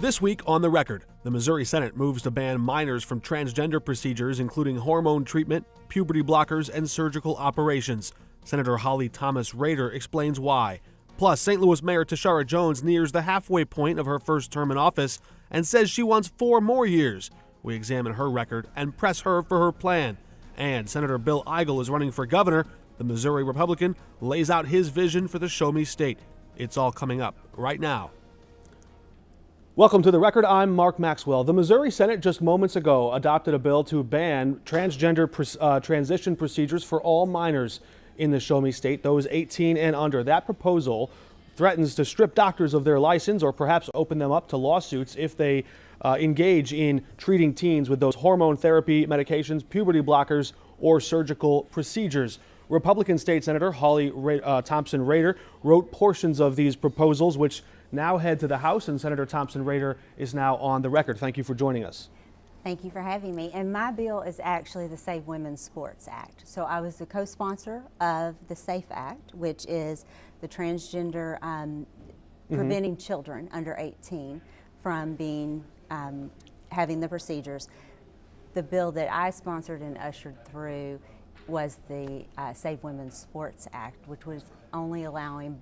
This week on The Record, the Missouri Senate moves to ban minors from transgender procedures, including hormone treatment, puberty blockers, and surgical operations. Senator Holly Thompson-Rehder explains why. Plus, St. Louis Mayor Tashara Jones nears the halfway point of her first term in office and says she wants 4 more years. We examine her record and press her for her plan. And Senator Bill Eigel is running for governor. The Missouri Republican lays out his vision for the Show Me State. It's all coming up right now. Welcome to The Record. I'm Mark Maxwell. The Missouri Senate just moments ago adopted a bill to ban transgender transition procedures for all minors in the Show Me State, those 18 and under. That proposal threatens to strip doctors of their license or perhaps open them up to lawsuits if they engage in treating teens with those hormone therapy medications, puberty blockers, or surgical procedures. Republican State Senator Holly Thompson-Rehder wrote portions of these proposals, which now head to the House, and Senator Thompson-Rehder is now on the record. Thank you for joining us. Thank you for having me. And my bill is actually the Save Women's Sports Act. So I was the co-sponsor of the SAFE Act, which is the transgender preventing children under 18 from being having the procedures. The bill that I sponsored and ushered through was the Save Women's Sports Act, which was only allowing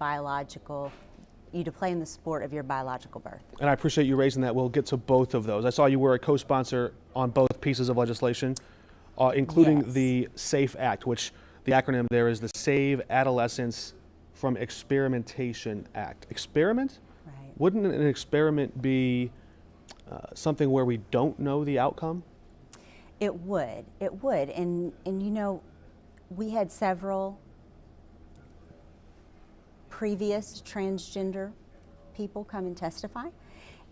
you to play in the sport of your biological birth. And I appreciate you raising that. We'll get to both of those. I saw you were a co-sponsor on both pieces of legislation, including Yes. the SAFE Act, which the acronym there is the Save Adolescents from Experimentation Act. Experiment? Right. Wouldn't an experiment be something where we don't know the outcome? It would. And you know, we had several previous transgender people come and testify,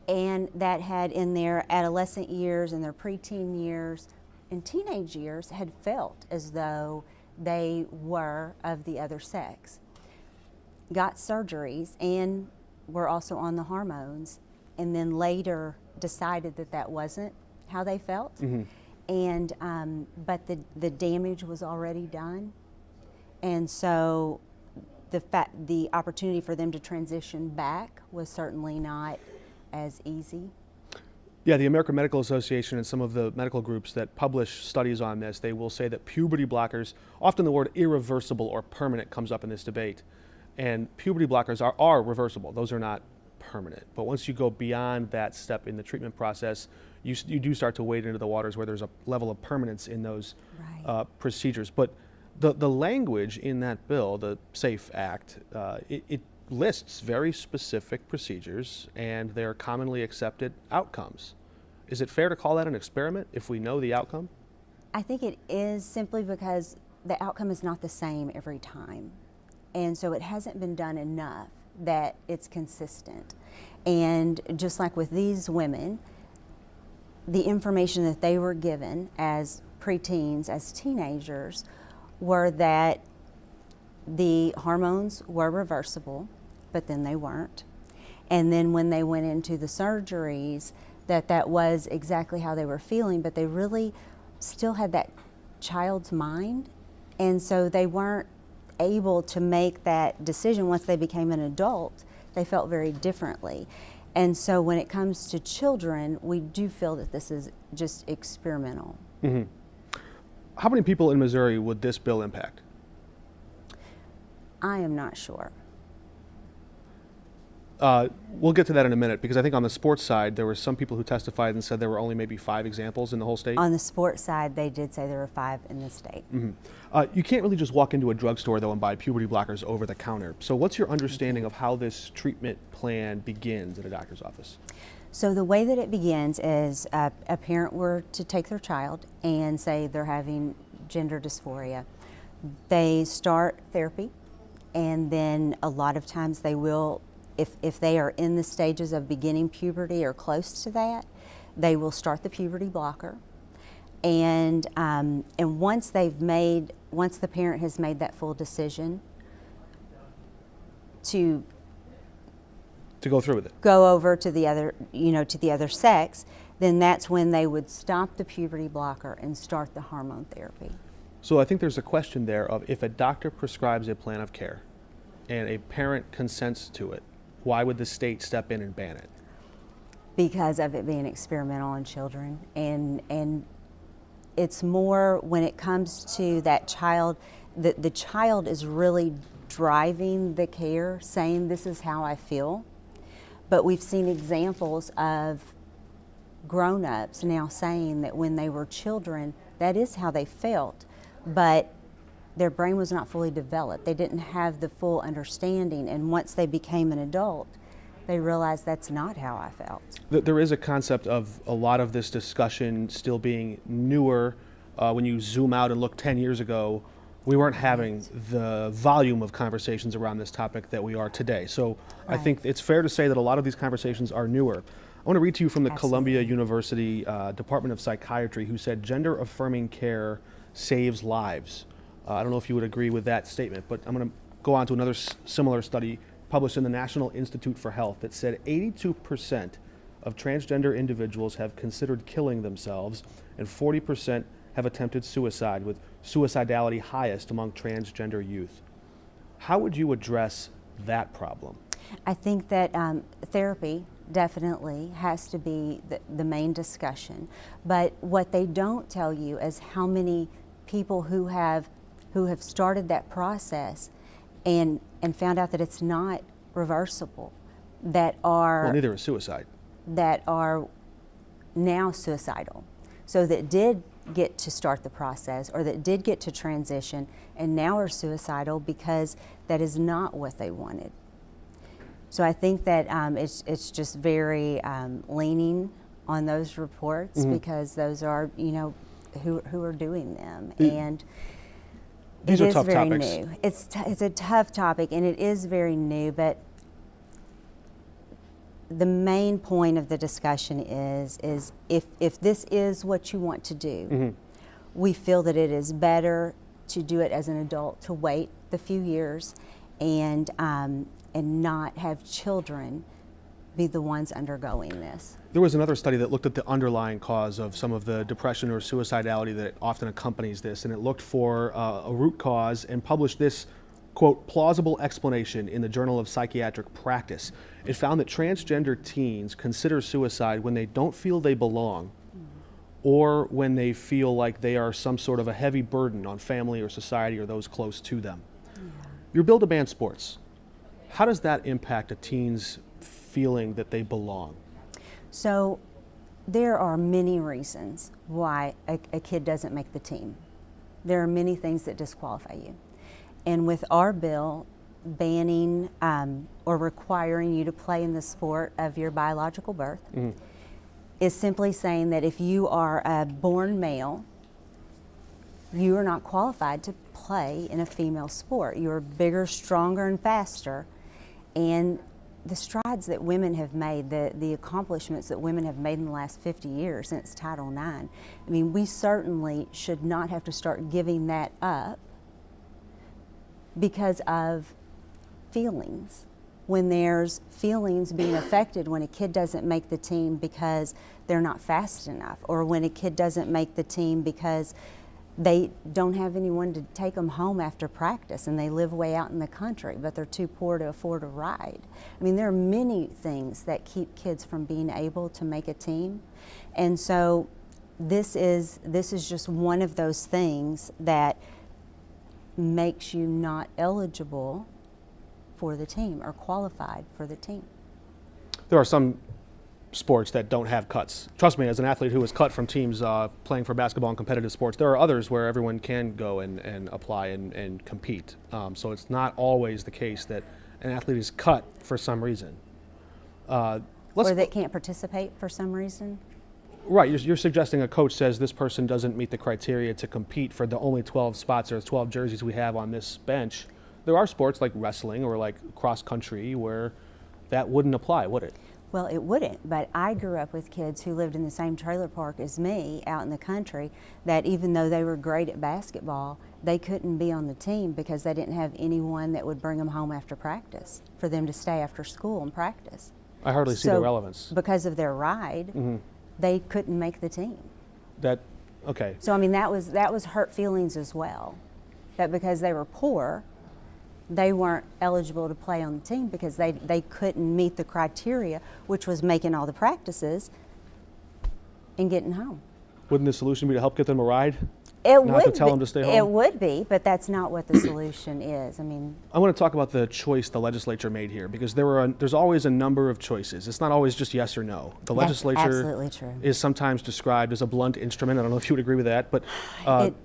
and that had in their adolescent years and their preteen years and teenage years had felt as though they were of the other sex, got surgeries and were also on the hormones, and then later decided that that wasn't how they felt. And but the damage was already done, and so the opportunity for them to transition back was certainly not as easy. Yeah, the American Medical Association and some of the medical groups that publish studies on this, they will say that puberty blockers, often the word irreversible or permanent comes up in this debate, and puberty blockers are reversible. Those are not permanent. But once you go beyond that step in the treatment process, you do start to wade into the waters where there's a level of permanence in those procedures. But the language in that bill, the SAFE Act, it lists very specific procedures and their commonly accepted outcomes. Is it fair to call that an experiment if we know the outcome? I think it is, simply because the outcome is not the same every time. And so it hasn't been done enough that it's consistent. And just like with these women, the information that they were given as preteens, as teenagers, were that the hormones were reversible, but then they weren't. And then when they went into the surgeries, that was exactly how they were feeling, but they really still had that child's mind. And so they weren't able to make that decision once they became an adult. They felt very differently. And so when it comes to children, we do feel that this is just experimental. How many people in Missouri would this bill impact? I am not sure. We'll get to that in a minute, because I think on the sports side, there were some people who testified and said there were only maybe 5 examples in the whole state. On the sports side, they did say there were 5 in the state. You can't really just walk into a drugstore, though, and buy puberty blockers over the counter. So what's your understanding of how this treatment plan begins at a doctor's office? So the way that it begins is a parent were to take their child and say they're having gender dysphoria. They start therapy, and then a lot of times they will, if they are in the stages of beginning puberty or close to that, they will start the puberty blocker. And once the parent has made that full decision to go through with it, go over to the other sex, then that's when they would stop the puberty blocker and start the hormone therapy. So I think there's a question there of, if a doctor prescribes a plan of care and a parent consents to it, why would the state step in and ban it? because of it being experimental on children. And it's more when it comes to that child, the child is really driving the care, saying this is how I feel. But we've seen examples of grown-ups now saying that when they were children, that is how they felt, but their brain was not fully developed. They didn't have the full understanding, and once they became an adult, they realized that's not how I felt. There is a concept of a lot of this discussion still being newer. When you zoom out and look 10 years ago, we weren't having the volume of conversations around this topic that we are today. So I think it's fair to say that a lot of these conversations are newer. I want to read to you from the Columbia University Department of Psychiatry, who said gender-affirming care saves lives. I don't know if you would agree with that statement, but I'm going to go on to another similar study published in the National Institute for Health that said 82% of transgender individuals have considered killing themselves, and 40% have attempted suicide, with suicidality highest among transgender youth. How would you address that problem? I think that therapy definitely has to be the main discussion, but what they don't tell you is how many people who have started that process and found out that it's not reversible, that are well, neither is suicide, that are now suicidal, so that did get to start the process or that did get to transition and now are suicidal because that is not what they wanted. So I think that it's just very leaning on those reports because those are, you know, who are doing them. And these are tough very topics. New. It's a tough topic, and it is very new, but the main point of the discussion is if this is what you want to do, we feel that it is better to do it as an adult, to wait the few years and not have children be the ones undergoing this. There was another study that looked at the underlying cause of some of the depression or suicidality that often accompanies this, and it looked for a root cause and published this, quote, plausible explanation in the Journal of Psychiatric Practice. It found that transgender teens consider suicide when they don't feel they belong or when they feel like they are some sort of a heavy burden on family or society or those close to them. You're billed to ban sports. How does that impact a teen's feeling that they belong? So there are many reasons why a kid doesn't make the team. There are many things that disqualify you. And with our bill banning or requiring you to play in the sport of your biological birth is simply saying that if you are a born male, you are not qualified to play in a female sport. You're bigger, stronger, and faster. And the strides that women have made, the accomplishments that women have made in the last 50 years since Title IX, I mean, we certainly should not have to start giving that up because of feelings. When there's feelings being affected when a kid doesn't make the team because they're not fast enough, or when a kid doesn't make the team because they don't have anyone to take them home after practice and they live way out in the country, but they're too poor to afford a ride. I mean, there are many things that keep kids from being able to make a team. And so this is just one of those things that makes you not eligible for the team or qualified for the team. There are some sports that don't have cuts. Trust me, as an athlete who was cut from teams playing for basketball and competitive sports, there are others where everyone can go and apply and compete. So it's not always the case that an athlete is cut for some reason. Or that can't participate for some reason? Right, you're suggesting a coach says this person doesn't meet the criteria to compete for the only 12 spots or 12 jerseys we have on this bench. There are sports like wrestling or like cross country where that wouldn't apply, would it? Well, it wouldn't, but I grew up with kids who lived in the same trailer park as me out in the country that even though they were great at basketball, they couldn't be on the team because they didn't have anyone that would bring them home after practice for them to stay after school and practice. I hardly see the relevance. Because of their ride, they couldn't make the team. Okay. So I mean, that was hurt feelings as well. That because they were poor, they weren't eligible to play on the team because they couldn't meet the criteria, which was making all the practices and getting home. Wouldn't the solution be to help get them a ride? It Not would to tell be, them to stay home? It would be, but that's not what the solution is. I mean, I want to talk about the choice the legislature made here, because there's always a number of choices. It's not always just yes or no. The that's legislature absolutely true. is sometimes described as a blunt instrument. I don't know if you would agree with that, but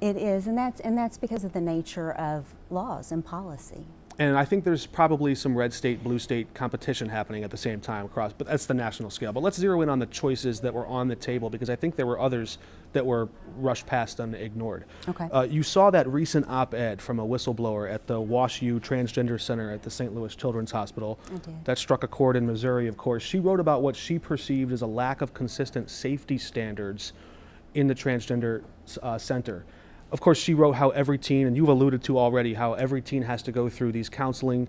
It is, and that's because of the nature of laws and policy. and I think there's probably some red state, blue state competition happening at the same time across, but that's the national scale. But let's zero in on the choices that were on the table, because I think there were others that were rushed past and ignored. Okay. You saw that recent op-ed from a whistleblower at the Wash U Transgender Center at the St. Louis Children's Hospital. I did. That struck a chord in Missouri, of course. She wrote about what she perceived as a lack of consistent safety standards in the transgender center. Of course, she wrote how every teen, and you've alluded to already, how every teen has to go through these counseling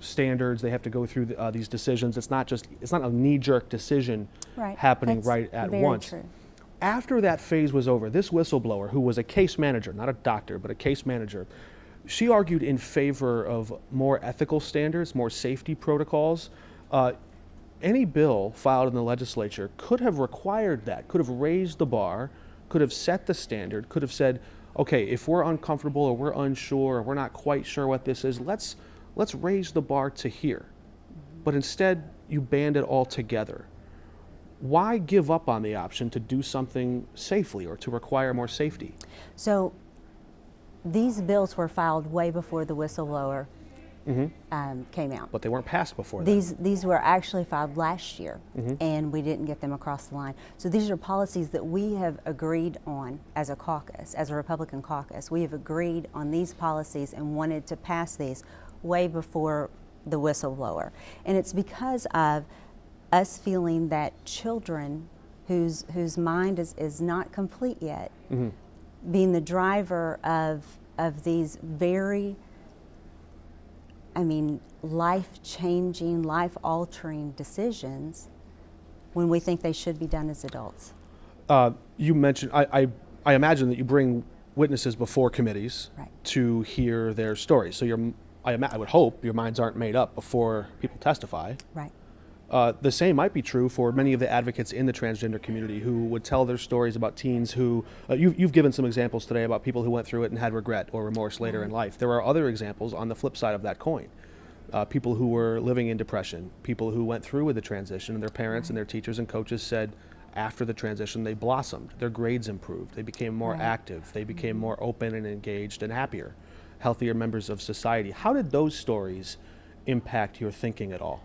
standards. They have to go through these decisions. It's not a knee-jerk decision Right. happening That's right at very once. true. After that phase was over, this whistleblower, who was a case manager, not a doctor, but a case manager, she argued in favor of more ethical standards, more safety protocols. Any bill filed in the legislature could have required that, could have raised the bar, could have set the standard, could have said, okay, if we're uncomfortable or we're unsure or we're not quite sure what this is, let's raise the bar to here. But instead, you banned it all together. Why give up on the option to do something safely or to require more safety? So these bills were filed way before the whistleblower came out. But they weren't passed before that. These were actually filed last year, and we didn't get them across the line. So these are policies that we have agreed on as a caucus, as a Republican caucus. We have agreed on these policies and wanted to pass these way before the whistleblower. And it's because of us feeling that children whose mind is not complete yet, being the driver of these very, life-changing, life-altering decisions when we think they should be done as adults. You mentioned, I imagine that you bring witnesses before committees Right. to hear their stories. So I would hope your minds aren't made up before people testify. Right. The same might be true for many of the advocates in the transgender community who would tell their stories about teens who, you've given some examples today about people who went through it and had regret or remorse later in life. There are other examples on the flip side of that coin. People who were living in depression, people who went through with the transition, and their parents and their teachers and coaches said after the transition they blossomed, their grades improved, they became more active, they became more open and engaged and happier, healthier members of society. How did those stories impact your thinking at all?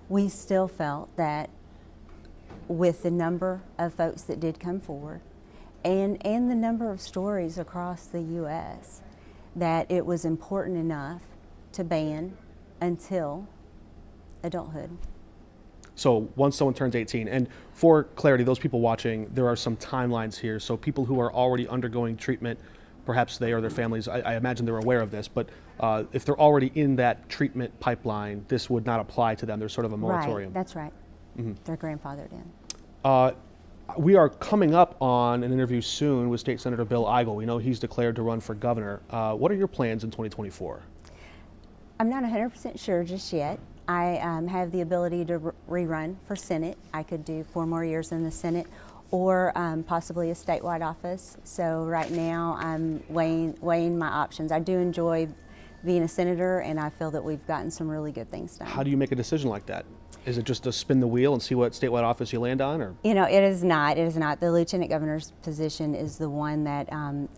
We still felt that with the number of folks that did come forward and the number of stories across the U.S., that it was important enough to ban until adulthood. So once someone turns 18, and for clarity, those people watching, there are some timelines here. So people who are already undergoing treatment, perhaps they or their families, I imagine they're aware of this, but if they're already in that treatment pipeline, this would not apply to them. There's sort of a moratorium. Right, that's right. They're grandfathered in. We are coming up on an interview soon with State Senator Bill Eigel. We know he's declared to run for governor. What are your plans in 2024? I'm not 100% sure just yet. I have the ability to rerun for Senate. I could do 4 more years in the Senate or possibly a statewide office. So right now I'm weighing my options. I do enjoy being a senator, and I feel that we've gotten some really good things done. How do you make a decision like that? Is it just to spin the wheel and see what statewide office you land on? Or? You know, it is not. It is not. The lieutenant governor's position is the one that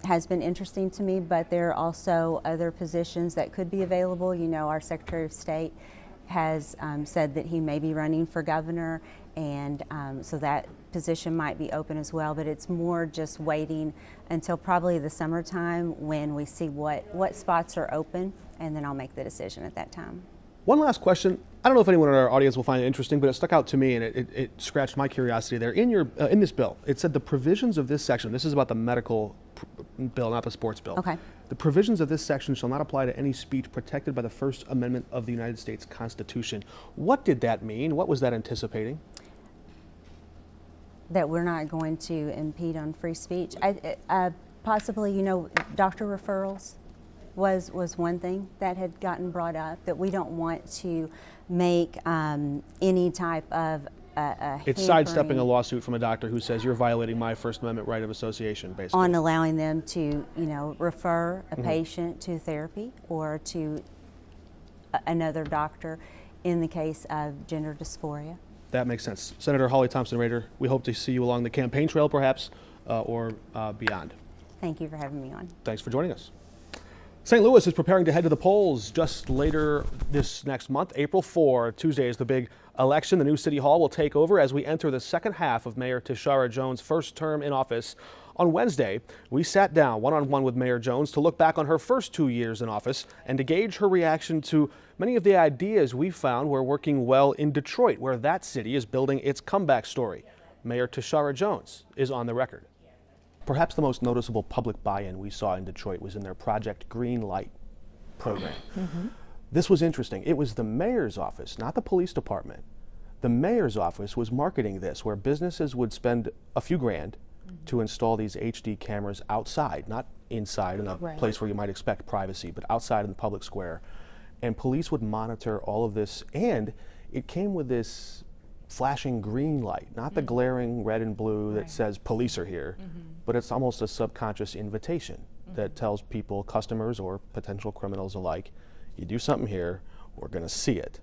has been interesting to me, but there are also other positions that could be available. You know, our Secretary of State has said that he may be running for governor, and so that position might be open as well, but it's more just waiting until probably the summertime when we see what spots are open, and then I'll make the decision at that time. One last question. I don't know if anyone in our audience will find it interesting, but it stuck out to me and it scratched my curiosity there. In this bill, it said the provisions of this section, this is about the medical bill, not the sports bill. Okay. The provisions of this section shall not apply to any speech protected by the First Amendment of the United States Constitution. What did that mean? What was that anticipating? That we're not going to impede on free speech. Possibly, you know, doctor referrals. was one thing that had gotten brought up, that we don't want to make any type of It's sidestepping a lawsuit from a doctor who says you're violating my First Amendment right of association, basically. On allowing them to, refer a patient to therapy or to another doctor in the case of gender dysphoria. That makes sense. Senator Holly Thompson-Rehder, we hope to see you along the campaign trail, perhaps, or beyond. Thank you for having me on. Thanks for joining us. St. Louis is preparing to head to the polls just later this next month. April 4, Tuesday, is the big election. The new City Hall will take over as we enter the second half of Mayor Tishara Jones' first term in office. On Wednesday, we sat down one-on-one with Mayor Jones to look back on her first 2 years in office and to gauge her reaction to many of the ideas we found were working well in Detroit, where that city is building its comeback story. Mayor Tishara Jones is on the record. Perhaps the most noticeable public buy-in we saw in Detroit was in their Project Green Light program. This was interesting. It was the mayor's office, not the police department. The mayor's office was marketing this, where businesses would spend a few grand to install these HD cameras outside, not inside in a place where you might expect privacy, but outside in the public square. And police would monitor all of this, and it came with this flashing green light, not the glaring red and blue that says police are here, but it's almost a subconscious invitation that tells people, customers or potential criminals alike, you do something here, we're going to see it.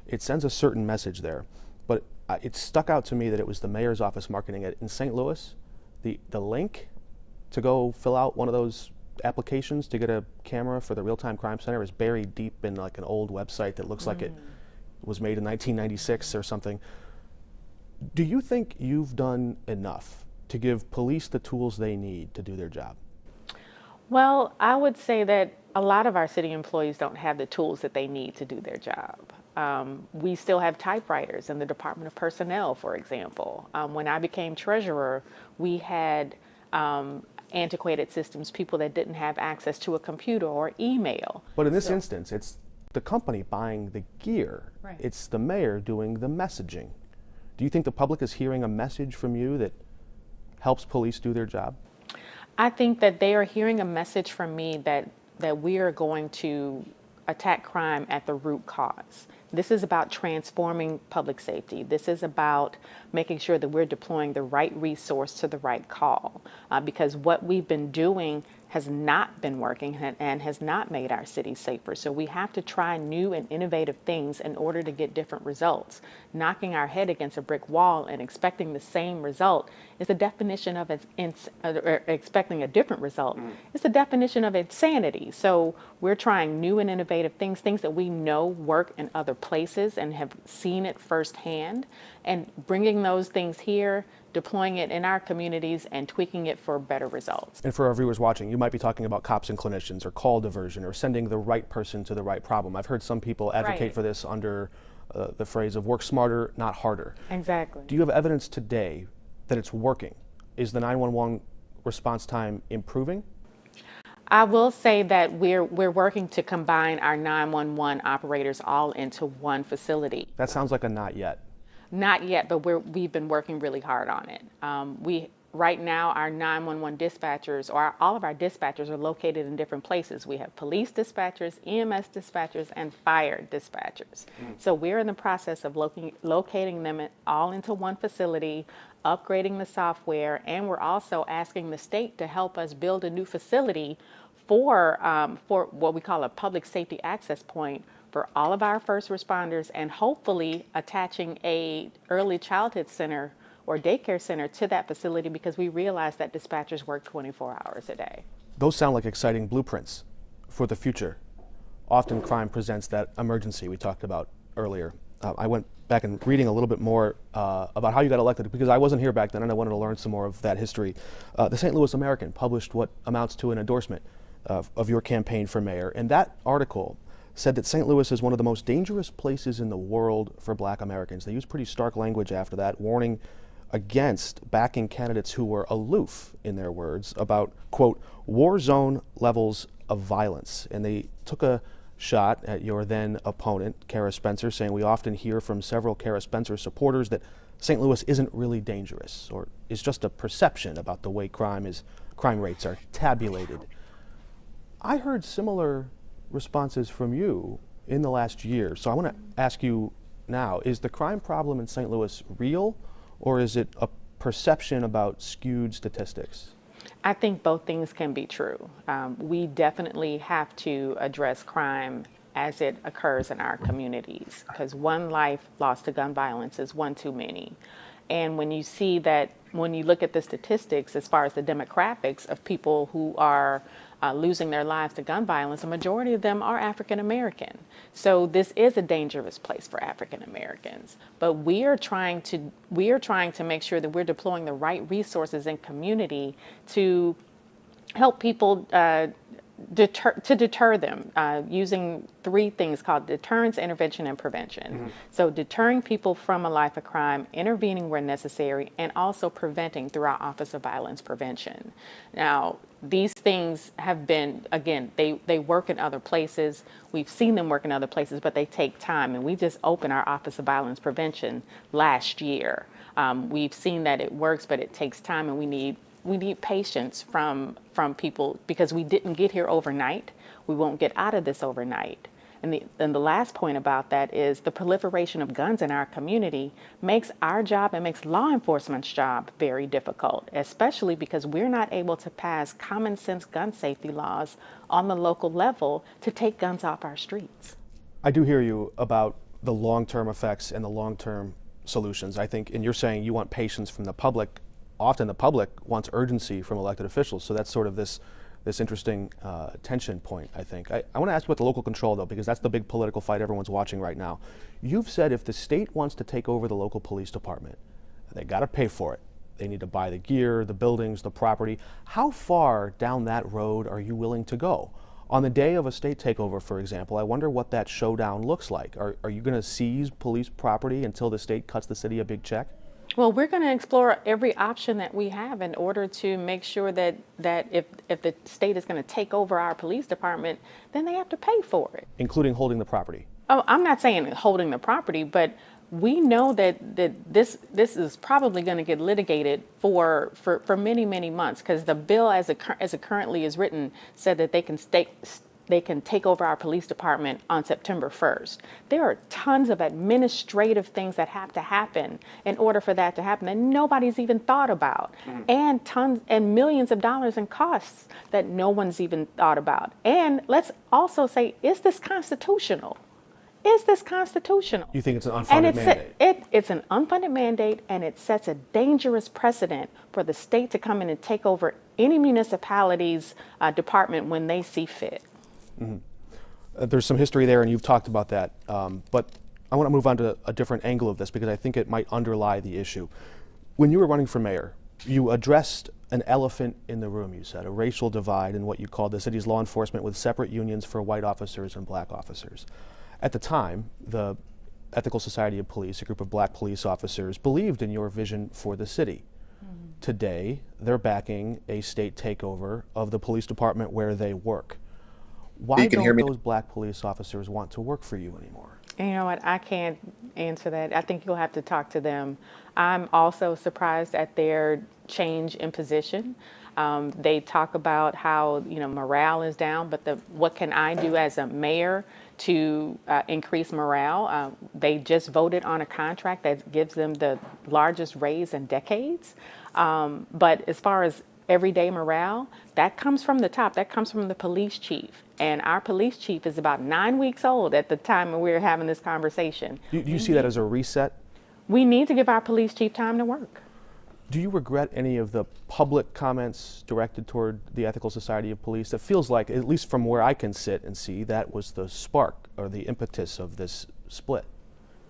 It sends a certain message there, but it stuck out to me that it was the mayor's office marketing it. In St. Louis, the link to go fill out one of those applications to get a camera for the Real-Time Crime Center is buried deep in like an old website that looks like it was made in 1996 or something. Do you think you've done enough to give police the tools they need to do their job? Well, I would say that a lot of our city employees don't have the tools that they need to do their job. We still have typewriters in the Department of Personnel, for example. When I became treasurer, we had antiquated systems, people that didn't have access to a computer or email. But in this instance, it's the company buying the gear. It's the mayor doing the messaging. Do you think the public is hearing a message from you that helps police do their job? I think that they are hearing a message from me that we are going to attack crime at the root cause. This is about transforming public safety. This is about making sure that we're deploying the right resource to the right call, because what we've been doing has not been working and has not made our city safer. So we have to try new and innovative things in order to get different results. Knocking our head against a brick wall and expecting the same result is the definition of expecting a different result. It's the definition of insanity. So we're trying new and innovative things that we know work in other places and have seen it firsthand, and bringing those things here, deploying it in our communities, and tweaking it for better results. And for our viewers watching, you might be talking about cops and clinicians or call diversion or sending the right person to the right problem. I've heard some people advocate for this under the phrase of work smarter, not harder. Exactly. Do you have evidence today that it's working? Is the 911 response time improving? I will say that we're working to combine our 911 operators all into one facility. That sounds like a not yet. Not yet, but we've been working really hard on it. Right now, our 911 dispatchers, or all of our dispatchers, are located in different places. We have police dispatchers, EMS dispatchers, and fire dispatchers. So we're in the process of locating them all into one facility, upgrading the software, and we're also asking the state to help us build a new facility for what we call a public safety access point for all of our first responders, and hopefully attaching a early childhood center or daycare center to that facility, because we realize that dispatchers work 24 hours a day. Those sound like exciting blueprints for the future. Often crime presents that emergency we talked about earlier. I went back and reading a little bit more about how you got elected, because I wasn't here back then and I wanted to learn some more of that history. The St. Louis American published what amounts to an endorsement of your campaign for mayor, and that article said that St. Louis is one of the most dangerous places in the world for Black Americans. They used pretty stark language after that, warning against backing candidates who were aloof, in their words, about, quote, war zone levels of violence. And they took a shot at your then opponent, Kara Spencer, saying, we often hear from several Kara Spencer supporters that St. Louis isn't really dangerous, or is just a perception about the way crime rates are tabulated. I heard similar responses from you in the last year. So I want to ask you now, is the crime problem in St. Louis real, or is it a perception about skewed statistics? I think both things can be true. We definitely have to address crime as it occurs in our communities, because one life lost to gun violence is one too many. And when you see that, when you look at the statistics as far as the demographics of people who are losing their lives to gun violence, a majority of them are African American. So this is a dangerous place for African Americans. But we are trying to make sure that we're deploying the right resources in community to help people deter them using three things called deterrence, intervention, and prevention. Mm-hmm. So deterring people from a life of crime, intervening where necessary, and also preventing through our Office of Violence Prevention. Now, these things have been, again, they work in other places. We've seen them work in other places, but they take time. And we just opened our Office of Violence Prevention last year. We've seen that it works, but it takes time, and we need patience from people, because we didn't get here overnight. We won't get out of this overnight. And the last point about that is the proliferation of guns in our community makes our job and makes law enforcement's job very difficult, especially because we're not able to pass common sense gun safety laws on the local level to take guns off our streets. I do hear you about the long-term effects and the long-term solutions. I think, and you're saying you want patience from the public. Often the public wants urgency from elected officials, so that's sort of this interesting tension point, I think. I want to ask you about the local control, though, because that's the big political fight everyone's watching right now. You've said if the state wants to take over the local police department, they got to pay for it. They need to buy the gear, the buildings, the property. How far down that road are you willing to go? On the day of a state takeover, for example, I wonder what that showdown looks like. Are you going to seize police property until the state cuts the city a big check? Well, we're going to explore every option that we have in order to make sure that if the state is going to take over our police department, then they have to pay for it. Including holding the property? Oh, I'm not saying holding the property, but we know that this is probably going to get litigated for many, many months, because the bill as it currently is written said that they can take over our police department on September 1st. There are tons of administrative things that have to happen in order for that to happen that nobody's even thought about, and tons and millions of dollars in costs that no one's even thought about. And let's also say, is this constitutional? Is this constitutional? You think it's an unfunded mandate? It's an unfunded mandate, and it sets a dangerous precedent for the state to come in and take over any municipality's department when they see fit. Mm-hmm. There's some history there, and you've talked about that. But I want to move on to a different angle of this, because I think it might underlie the issue. When you were running for mayor, you addressed an elephant in the room, you said, a racial divide in what you called the city's law enforcement with separate unions for white officers and black officers. At the time, the Ethical Society of Police, a group of black police officers, believed in your vision for the city. Mm-hmm. Today, they're backing a state takeover of the police department where they work. Why don't those black police officers want to work for you anymore? You know what? I can't answer that. I think you'll have to talk to them. I'm also surprised at their change in position. They talk about how morale is down, but what can I do as a mayor to increase morale? They just voted on a contract that gives them the largest raise in decades. But as far as everyday morale, that comes from the top. That comes from the police chief. And our police chief is about 9 weeks old at the time when we were having this conversation. Do you see that as a reset? We need to give our police chief time to work. Do you regret any of the public comments directed toward the Ethical Society of Police? It feels like, at least from where I can sit and see, that was the spark or the impetus of this split.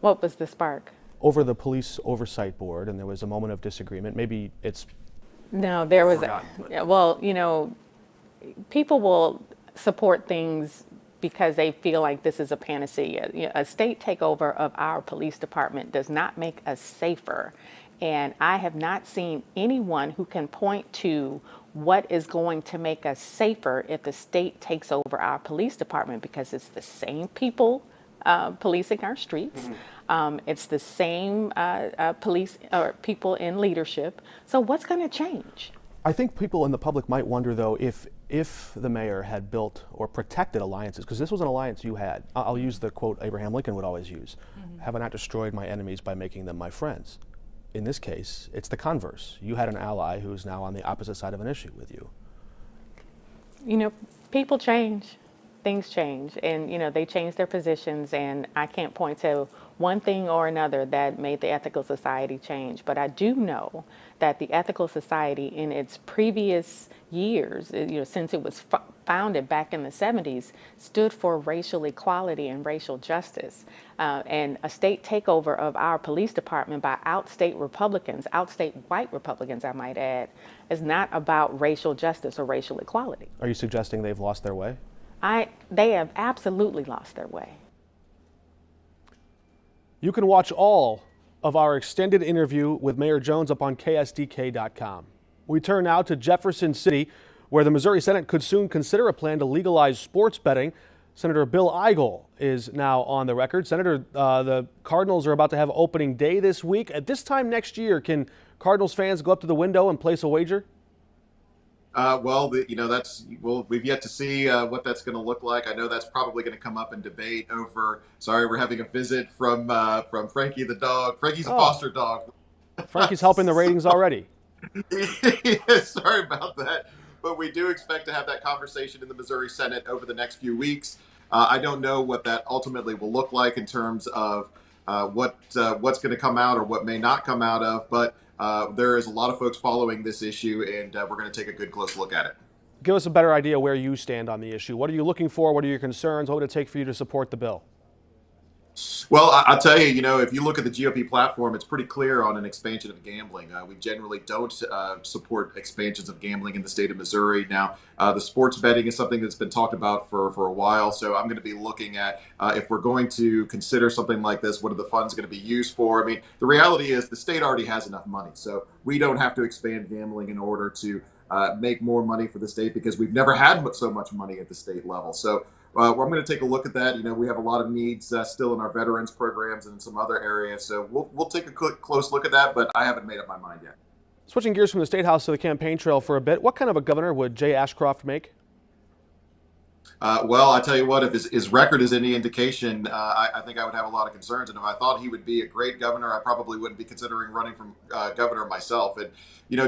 What was the spark? Over the Police Oversight Board, and there was a moment of disagreement. Maybe it's... No, there was... people will support things because they feel like this is a panacea. A state takeover of our police department does not make us safer. And I have not seen anyone who can point to what is going to make us safer if the state takes over our police department, because it's the same people policing our streets. Mm-hmm. It's the same police or people in leadership. So what's going to change? I think people in the public might wonder, though, if if the mayor had built or protected alliances, because this was an alliance you had, I'll use the quote Abraham Lincoln would always use, have I not destroyed my enemies by making them my friends? In this case, it's the converse. You had an ally who's now on the opposite side of an issue with you. You know, people change, things change, and they change their positions, and I can't point to one thing or another that made the Ethical Society change, but I do know that the Ethical Society in its previous years, since it was founded back in the 70s, stood for racial equality and racial justice. And a state takeover of our police department by outstate white Republicans, I might add, is not about racial justice or racial equality. Are you suggesting they've lost their way? They have absolutely lost their way. You can watch all of our extended interview with Mayor Jones up on KSDK.com. We turn now to Jefferson City, where the Missouri Senate could soon consider a plan to legalize sports betting. Senator Bill Eigel is now on the record. Senator, the Cardinals are about to have opening day this week. At this time next year, can Cardinals fans go up to the window and place a wager? We've yet to see what that's going to look like. I know that's probably going to come up in debate over. Sorry, we're having a visit from Frankie the dog. Frankie's a foster dog. Frankie's helping the ratings already. Yeah, sorry about that. But we do expect to have that conversation in the Missouri Senate over the next few weeks. I don't know what that ultimately will look like in terms of what's going to come out or what may not come out of. But there is a lot of folks following this issue, and we're going to take a good close look at it. Give us a better idea where you stand on the issue. What are you looking for? What are your concerns? What would it take for you to support the bill? Well, I'll tell you, if you look at the GOP platform, it's pretty clear on an expansion of gambling. We generally don't support expansions of gambling in the state of Missouri. Now, the sports betting is something that's been talked about for a while. So I'm going to be looking at if we're going to consider something like this, what are the funds going to be used for? I mean, the reality is the state already has enough money. So we don't have to expand gambling in order to make more money for the state, because we've never had so much money at the state level. So I'm going to take a look at that. We have a lot of needs still in our veterans programs and in some other areas. So we'll take a close look at that, but I haven't made up my mind yet. Switching gears from the State House to the campaign trail for a bit, what kind of a governor would Jay Ashcroft make? Well, I tell you what, if his record is any indication, I think I would have a lot of concerns. And if I thought he would be a great governor, I probably wouldn't be considering running from governor myself. And,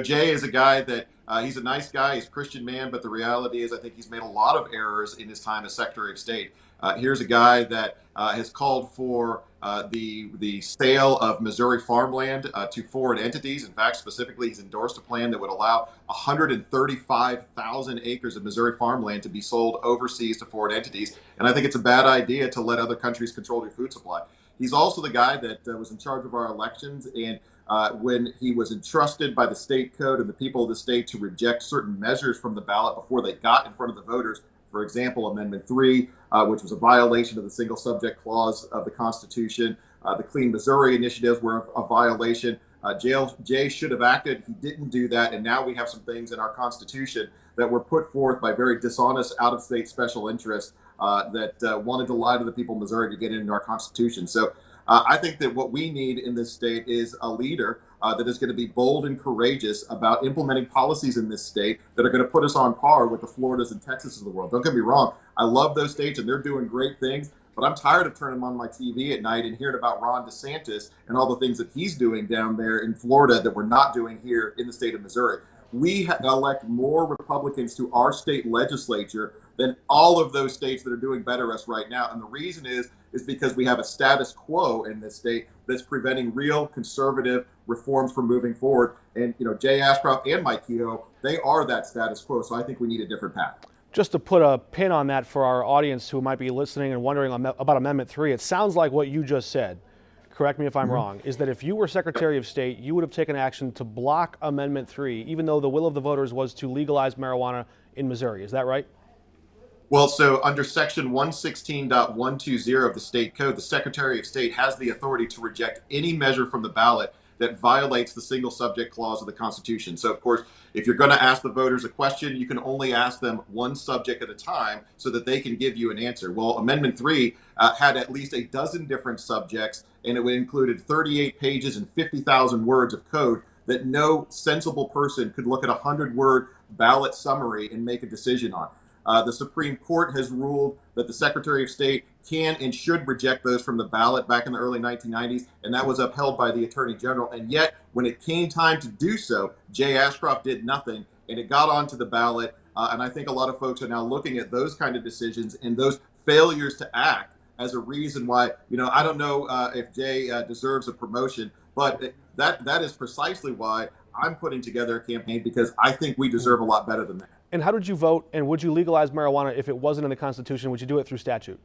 Jay is a guy that he's a nice guy. He's a Christian man. But the reality is I think he's made a lot of errors in his time as Secretary of State. Here's a guy that has called for the sale of Missouri farmland to foreign entities. In fact, specifically, he's endorsed a plan that would allow 135,000 acres of Missouri farmland to be sold overseas to foreign entities. And I think it's a bad idea to let other countries control your food supply. He's also the guy that was in charge of our elections. And when he was entrusted by the state code and the people of the state to reject certain measures from the ballot before they got in front of the voters, for example, Amendment 3, which was a violation of the single subject clause of the Constitution. The Clean Missouri initiatives were a violation. Jay should have acted. He didn't do that. And now we have some things in our Constitution that were put forth by very dishonest out-of-state special interests that wanted to lie to the people of Missouri to get into our Constitution. So I think that what we need in this state is a leader that is going to be bold and courageous about implementing policies in this state that are going to put us on par with the Floridas and Texas of the world. Don't get me wrong. I love those states and they're doing great things, but I'm tired of turning on my TV at night and hearing about Ron DeSantis and all the things that he's doing down there in Florida that we're not doing here in the state of Missouri. We elect more Republicans to our state legislature than all of those states that are doing better us right now. And the reason is because we have a status quo in this state that's preventing real conservative reforms from moving forward. And, Jay Ashcroft and Mike Kehoe, they are that status quo. So I think we need a different path. Just to put a pin on that for our audience who might be listening and wondering about Amendment 3, it sounds like what you just said, correct me if I'm wrong, is that if you were Secretary of State, you would have taken action to block Amendment 3, even though the will of the voters was to legalize marijuana in Missouri. Is that right? Well, so under Section 116.120 of the state code, the Secretary of State has the authority to reject any measure from the ballot that violates the single subject clause of the Constitution. So, of course, if you're going to ask the voters a question, you can only ask them one subject at a time so that they can give you an answer. Well, Amendment 3 had at least a dozen different subjects, and it included 38 pages and 50,000 words of code that no sensible person could look at a 100-word ballot summary and make a decision on. The Supreme Court has ruled that the Secretary of State can and should reject those from the ballot back in the early 1990s, and that was upheld by the Attorney General. And yet, when it came time to do so, Jay Ashcroft did nothing, and it got onto the ballot. And I think a lot of folks are now looking at those kind of decisions and those failures to act as a reason why, I don't know if Jay deserves a promotion, but that is precisely why I'm putting together a campaign, because I think we deserve a lot better than that. And how did you vote? And would you legalize marijuana if it wasn't in the Constitution? Would you do it through statute?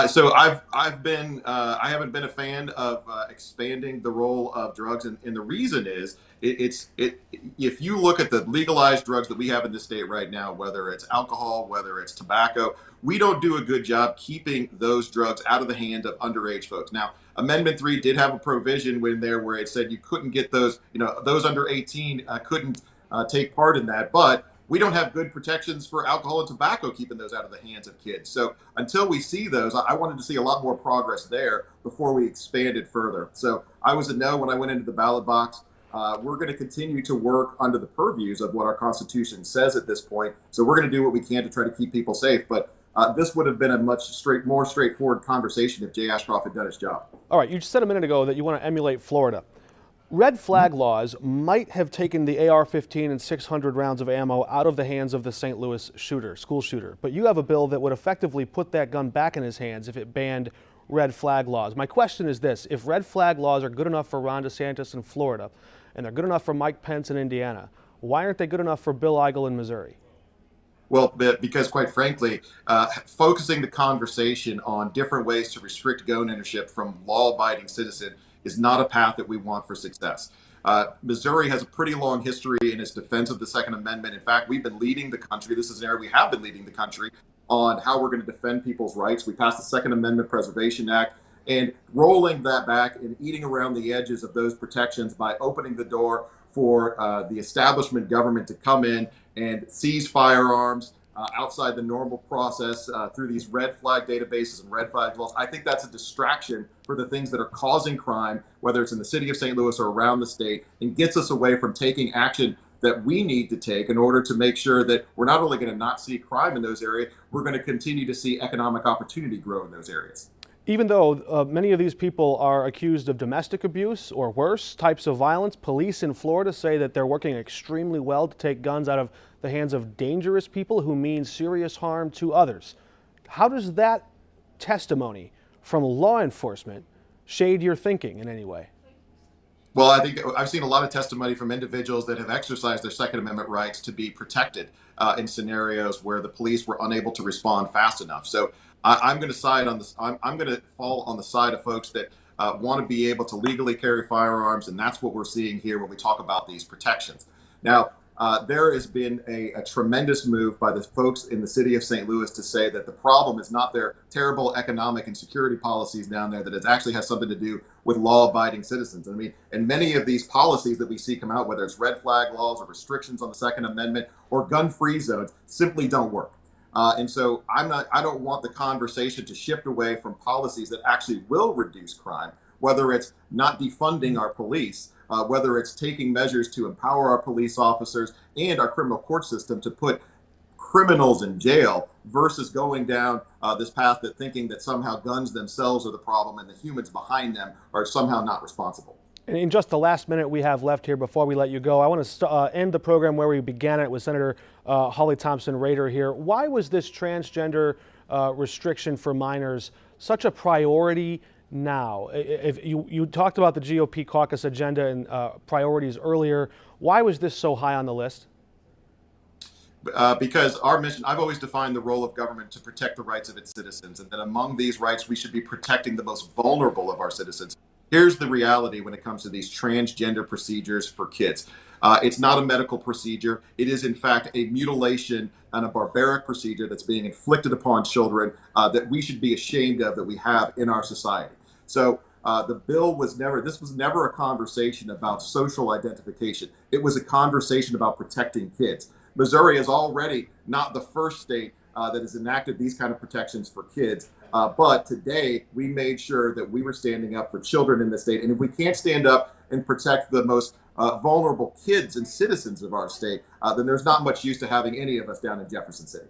So I haven't been a fan of expanding the role of drugs, and the reason is if you look at the legalized drugs that we have in this state right now, whether it's alcohol, whether it's tobacco, we don't do a good job keeping those drugs out of the hands of underage folks. Now, Amendment 3 did have a provision in there where it said you couldn't get those, those under 18 couldn't take part in that, but we don't have good protections for alcohol and tobacco, keeping those out of the hands of kids. So until we see those, I wanted to see a lot more progress there before we expanded further. So I was a no when I went into the ballot box. We're going to continue to work under the purviews of what our Constitution says at this point. So we're going to do what we can to try to keep people safe. But this would have been a much more straightforward conversation if Jay Ashcroft had done his job. All right, you just said a minute ago that you want to emulate Florida. Red flag laws might have taken the AR-15 and 600 rounds of ammo out of the hands of the St. Louis school shooter. But you have a bill that would effectively put that gun back in his hands if it banned red flag laws. My question is this: if red flag laws are good enough for Ron DeSantis in Florida, and they're good enough for Mike Pence in Indiana, why aren't they good enough for Bill Eigel in Missouri? Well, because quite frankly, focusing the conversation on different ways to restrict gun ownership from law-abiding citizens is not a path that we want for success. Missouri has a pretty long history in its defense of the Second Amendment. In fact, we've been leading the country. This is an area we have been leading the country on how we're going to defend people's rights. We passed the Second Amendment Preservation Act, and rolling that back and eating around the edges of those protections by opening the door for the establishment government to come in and seize firearms outside the normal process through these red flag databases and red flag laws. I think that's a distraction for the things that are causing crime, whether it's in the city of St. Louis or around the state, and gets us away from taking action that we need to take in order to make sure that we're not only going to not see crime in those areas, we're going to continue to see economic opportunity grow in those areas. Even though many of these people are accused of domestic abuse or worse types of violence, police in Florida say that they're working extremely well to take guns out of the hands of dangerous people who mean serious harm to others. How does that testimony from law enforcement shade your thinking in any way? Well, I think I've seen a lot of testimony from individuals that have exercised their Second Amendment rights to be protected in scenarios where the police were unable to respond fast enough. So I'm going to side on this. I'm going to fall on the side of folks that want to be able to legally carry firearms, and that's what we're seeing here when we talk about these protections. Now, there has been a tremendous move by the folks in the city of St. Louis to say that the problem is not their terrible economic and security policies down there, that it actually has something to do with law-abiding citizens. I mean, and many of these policies that we see come out, whether it's red flag laws or restrictions on the Second Amendment or gun-free zones, simply don't work. And so I don't want the conversation to shift away from policies that actually will reduce crime, whether it's not defunding our police, whether it's taking measures to empower our police officers and our criminal court system to put criminals in jail, versus going down this path that thinking that somehow guns themselves are the problem and the humans behind them are somehow not responsible. And in just the last minute we have left here before we let you go, I want to end the program where we began it with Senator Holly Thompson-Rehder here. Why was this transgender restriction for minors such a priority now? If you talked about the GOP caucus agenda and priorities earlier, why was this so high on the list? Because our mission, I've always defined the role of government to protect the rights of its citizens, and that among these rights, we should be protecting the most vulnerable of our citizens. Here's the reality when it comes to these transgender procedures for kids. It's not a medical procedure. It is, in fact, a mutilation and a barbaric procedure that's being inflicted upon children that we should be ashamed of, that we have in our society. So the bill was this was never a conversation about social identification. It was a conversation about protecting kids. Missouri is already not the first state that has enacted these kind of protections for kids. But today we made sure that we were standing up for children in the state. And if we can't stand up and protect the most vulnerable kids and citizens of our state, then there's not much use to having any of us down in Jefferson City.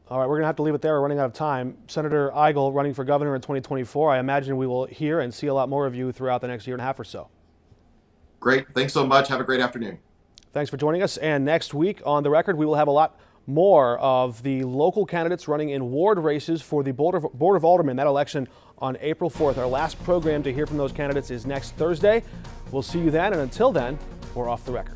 All right, we're going to have to leave it there. We're running out of time. Senator Eigel running for governor in 2024. I imagine we will hear and see a lot more of you throughout the next year and a half or so. Great. Thanks so much. Have a great afternoon. Thanks for joining us. And next week on The Record, we will have a lot more of the local candidates running in ward races for the Board of Aldermen, that election on April 4th. Our last program to hear from those candidates is next Thursday. We'll see you then, and until then, we're off the record.